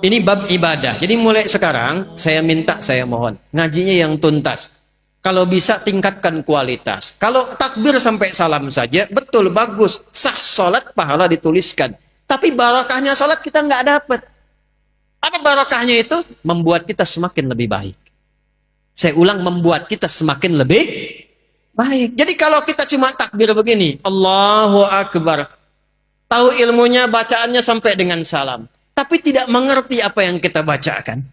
ini bab ibadah. Jadi mulai sekarang saya minta, saya mohon ngajinya yang tuntas. Kalau bisa tingkatkan kualitas. Kalau takbir sampai salam saja, betul, bagus. Sah sholat, pahala dituliskan. Tapi barakahnya sholat kita nggak dapat. Apa barakahnya itu? Membuat kita semakin lebih baik. Saya ulang, membuat kita semakin lebih baik. Jadi kalau kita cuma takbir begini, Allahu Akbar. Tahu ilmunya, bacaannya sampai dengan salam. Tapi tidak mengerti apa yang kita bacakan.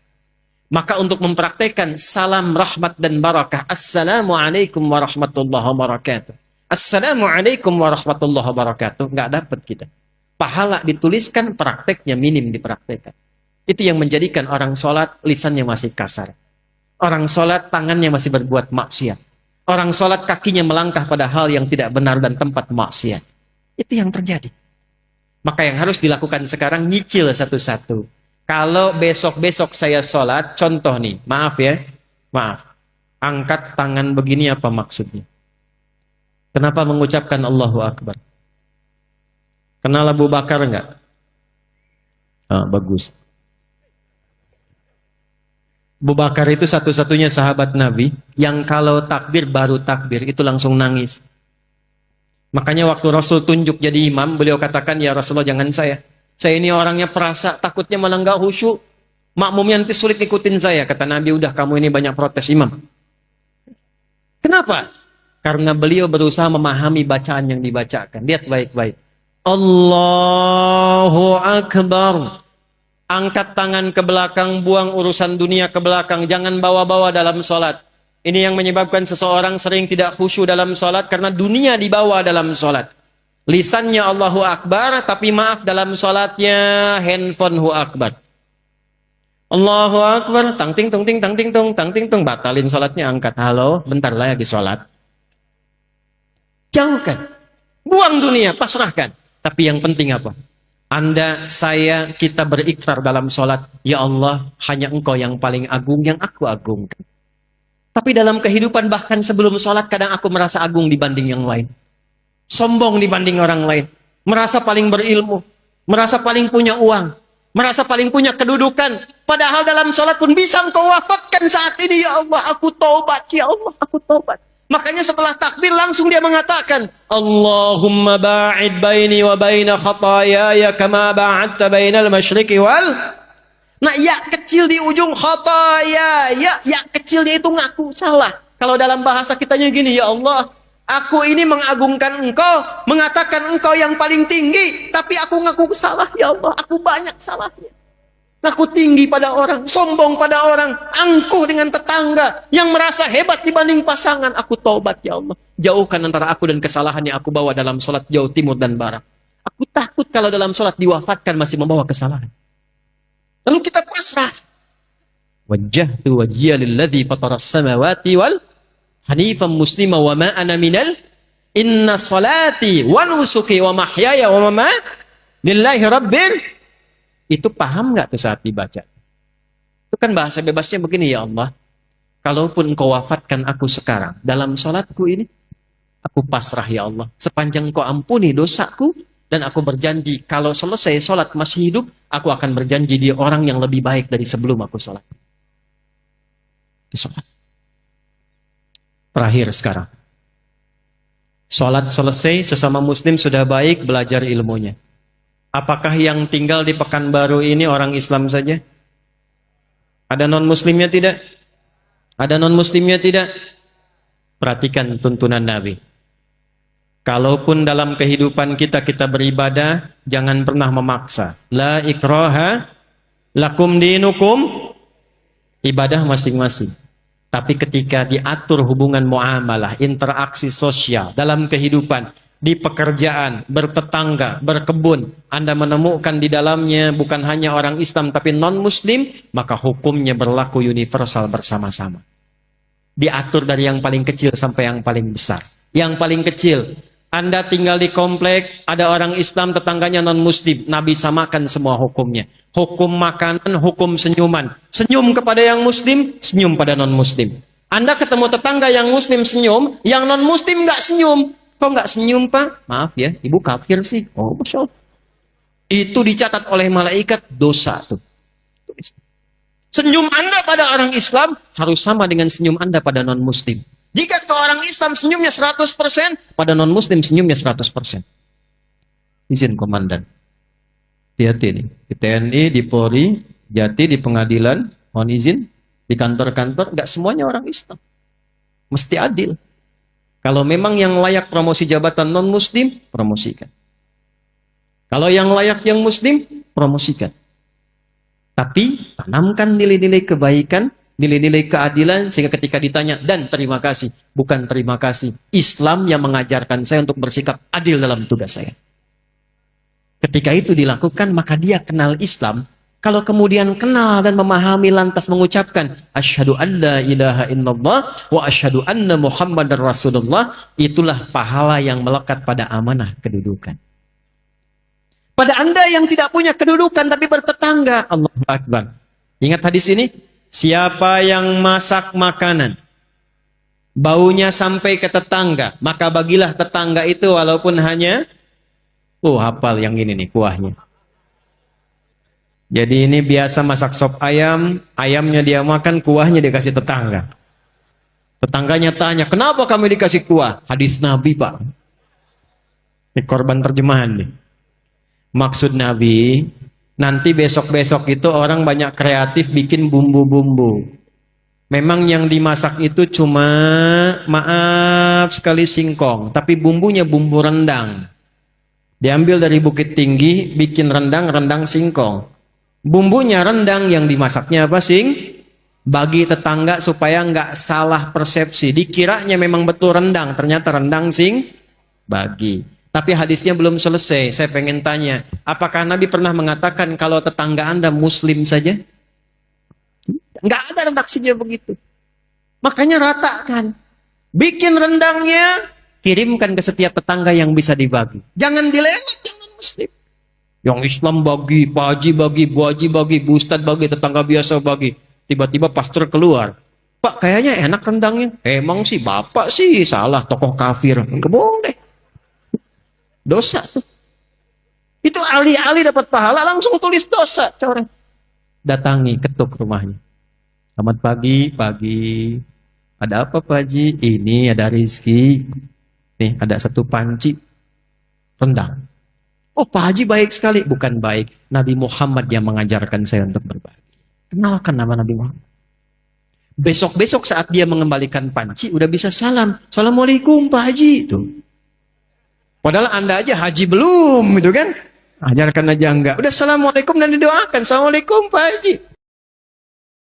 Maka untuk mempraktekkan salam rahmat dan barakah, Assalamualaikum warahmatullahi wabarakatuh. Assalamualaikum warahmatullahi wabarakatuh. Nggak dapat kita. Pahala dituliskan, prakteknya minim dipraktekkan. Itu yang menjadikan orang sholat lisannya masih kasar. Orang sholat tangannya masih berbuat maksiat. Orang sholat kakinya melangkah pada hal yang tidak benar dan tempat maksiat. Itu yang terjadi. Maka yang harus dilakukan sekarang, nyicil satu-satu. Kalau besok-besok saya sholat, contoh nih, maaf ya, maaf. Angkat tangan begini apa maksudnya? Kenapa mengucapkan Allahu Akbar? Kenal Abu Bakar enggak? Ah, bagus. Abu Bakar itu satu-satunya sahabat Nabi yang kalau takbir, baru takbir, itu langsung nangis. Makanya waktu Rasul tunjuk jadi imam, beliau katakan, ya Rasulullah jangan saya. Saya ini orangnya perasa, takutnya malah nggak khusyuk. Makmumnya nanti sulit ikutin saya. Kata Nabi, udah kamu ini banyak protes imam. Kenapa? Karena beliau berusaha memahami bacaan yang dibacakan. Lihat baik-baik. Allahu Akbar. Angkat tangan ke belakang, buang urusan dunia ke belakang. Jangan bawa-bawa dalam sholat. Ini yang menyebabkan seseorang sering tidak khusyuk dalam sholat karena dunia dibawa dalam sholat. Lisannya Allahu Akbar, tapi maaf dalam sholatnya handphone Hu Akbar. Allahu Akbar, tang ting tung ting tang ting tung tang ting tung, batalin sholatnya, angkat, halo, bentar lagi sholat. Jauhkan, buang dunia, pasrahkan. Tapi yang penting apa? Anda, saya, kita berikrar dalam sholat, ya Allah, hanya Engkau yang paling agung, yang aku agungkan. Tapi dalam kehidupan bahkan sebelum sholat, kadang aku merasa agung dibanding yang lain. Sombong dibanding orang lain. Merasa paling berilmu. Merasa paling punya uang. Merasa paling punya kedudukan. Padahal dalam sholat pun bisa Engkau wafatkan saat ini. Ya Allah, aku taubat. Ya Allah, aku taubat. Makanya setelah takbir langsung dia mengatakan, Allahumma ba'id baini wa baina khatayaya kama ba'adta bainal masyriqi wal... Nah, ya kecil di ujung khataya. Ya kecilnya itu ngaku salah. Kalau dalam bahasa kitanya gini, ya Allah, aku ini mengagungkan Engkau, mengatakan Engkau yang paling tinggi, tapi aku ngaku salah, ya Allah, aku banyak salahnya. Ngaku tinggi pada orang, sombong pada orang, angkuh dengan tetangga, yang merasa hebat dibanding pasangan. Aku taubat, ya Allah. Jauhkan antara aku dan kesalahan yang aku bawa dalam sholat jauh timur dan barat. Aku takut kalau dalam sholat diwafatkan masih membawa kesalahan. Lalu kita pasrah. Wajjahtu wajhiya lilladzi fataras samawati wal hanifan muslima wa ma ana minal inna salati wa nusuki wa mahyaya wa mamati lillahi rabbil. Itu paham nggak tuh saat dibaca? Itu kan bahasa bebasnya begini, ya Allah, kalaupun Engkau wafatkan aku sekarang dalam salatku ini, aku pasrah ya Allah, sepanjang Engkau ampuni dosaku, dan aku berjanji kalau selesai salat masih hidup, aku akan berjanji dia orang yang lebih baik dari sebelum aku salat. Salat. Terakhir sekarang. Salat selesai, sesama muslim sudah baik, belajar ilmunya. Apakah yang tinggal di Pekanbaru ini orang Islam saja? Ada non-muslimnya tidak? Ada non-muslimnya tidak? Perhatikan tuntunan Nabi. Kalaupun dalam kehidupan kita beribadah, jangan pernah memaksa. La ikraha lakum dinukum, ibadah masing-masing. Tapi ketika diatur hubungan muamalah, interaksi sosial dalam kehidupan, di pekerjaan, bertetangga, berkebun, Anda menemukan di dalamnya bukan hanya orang Islam tapi non-muslim, maka hukumnya berlaku universal bersama-sama. Diatur dari yang paling kecil sampai yang paling besar. Yang paling kecil, Anda tinggal di komplek, ada orang Islam, tetangganya non-muslim, Nabi samakan semua hukumnya. Hukum makanan, hukum senyuman. Senyum kepada yang muslim, senyum pada non-muslim. Anda ketemu tetangga yang muslim senyum, yang non-muslim nggak senyum. Kok nggak senyum, Pak? Maaf ya, ibu kafir sih. Oh, Masya Allah. Itu dicatat oleh malaikat dosa tuh. Senyum Anda pada orang Islam harus sama dengan senyum Anda pada non-Muslim. Jika ke orang Islam senyumnya 100%, pada non-Muslim senyumnya 100%. Izin komandan. Hati-hati nih. Di TNI, di Polri, Jati, di pengadilan, mohon izin. Di kantor-kantor, nggak semuanya orang Islam. Mesti adil. Kalau memang yang layak promosi jabatan non-Muslim, promosikan. Kalau yang layak yang Muslim, promosikan. Tapi tanamkan nilai-nilai kebaikan, nilai-nilai keadilan, sehingga ketika ditanya, dan terima kasih, bukan terima kasih. Islam yang mengajarkan saya untuk bersikap adil dalam tugas saya. Ketika itu dilakukan, maka dia kenal Islam. Kalau kemudian kenal dan memahami lantas mengucapkan asyhadu an la ilaha illallah wa asyhadu anna muhammadar rasulullah, itulah pahala yang melekat pada amanah kedudukan. Pada Anda yang tidak punya kedudukan tapi bertetangga, Allahu Akbar. Ingat hadis ini, siapa yang masak makanan baunya sampai ke tetangga, maka bagilah tetangga itu walaupun hanya hafal yang ini nih kuahnya. Jadi ini biasa masak sop ayam, ayamnya dia makan, kuahnya dikasih tetangga. Tetangganya tanya, kenapa kami dikasih kuah? Hadis Nabi, Pak. Ini korban terjemahan nih. Maksud Nabi, nanti besok-besok itu orang banyak kreatif bikin bumbu-bumbu. Memang yang dimasak itu cuma, maaf sekali, singkong. Tapi bumbunya bumbu rendang. Diambil dari Bukit Tinggi, bikin rendang singkong. Bumbunya rendang, yang dimasaknya apa sing? Bagi tetangga supaya nggak salah persepsi. Dikiranya memang betul rendang, ternyata rendang sing bagi. Tapi hadisnya belum selesai. Saya pengen tanya, apakah Nabi pernah mengatakan kalau tetangga Anda Muslim saja? Nggak ada redaksinya begitu. Makanya ratakan. Bikin rendangnya, kirimkan ke setiap tetangga yang bisa dibagi. Jangan dilewat yang non-Muslim. Yang Islam bagi, Pak Haji bagi, Bu Haji bagi, Bu Ustadz bagi, tetangga biasa bagi. Tiba-tiba pastor keluar. Pak, kayaknya enak rendangnya. Emang sih, Bapak sih salah, tokoh kafir. Enggak boleh. Dosa tuh. Itu ahli-ahli dapat pahala, langsung tulis dosa. Coret. Datangi, ketuk rumahnya. Selamat pagi. Ada apa Pak Haji? Ini ada rezeki. Nih, ada satu panci rendang. Oh, Pak Haji baik sekali. Bukan baik. Nabi Muhammad yang mengajarkan saya untuk berbagi. Kenalkan nama Nabi Muhammad. Besok-besok saat dia mengembalikan panci, udah bisa salam. Assalamualaikum Pak Haji. Tuh. Padahal Anda aja haji belum, gitu kan? Ajarkan aja enggak. Udah Assalamualaikum dan didoakan. Assalamualaikum Pak Haji.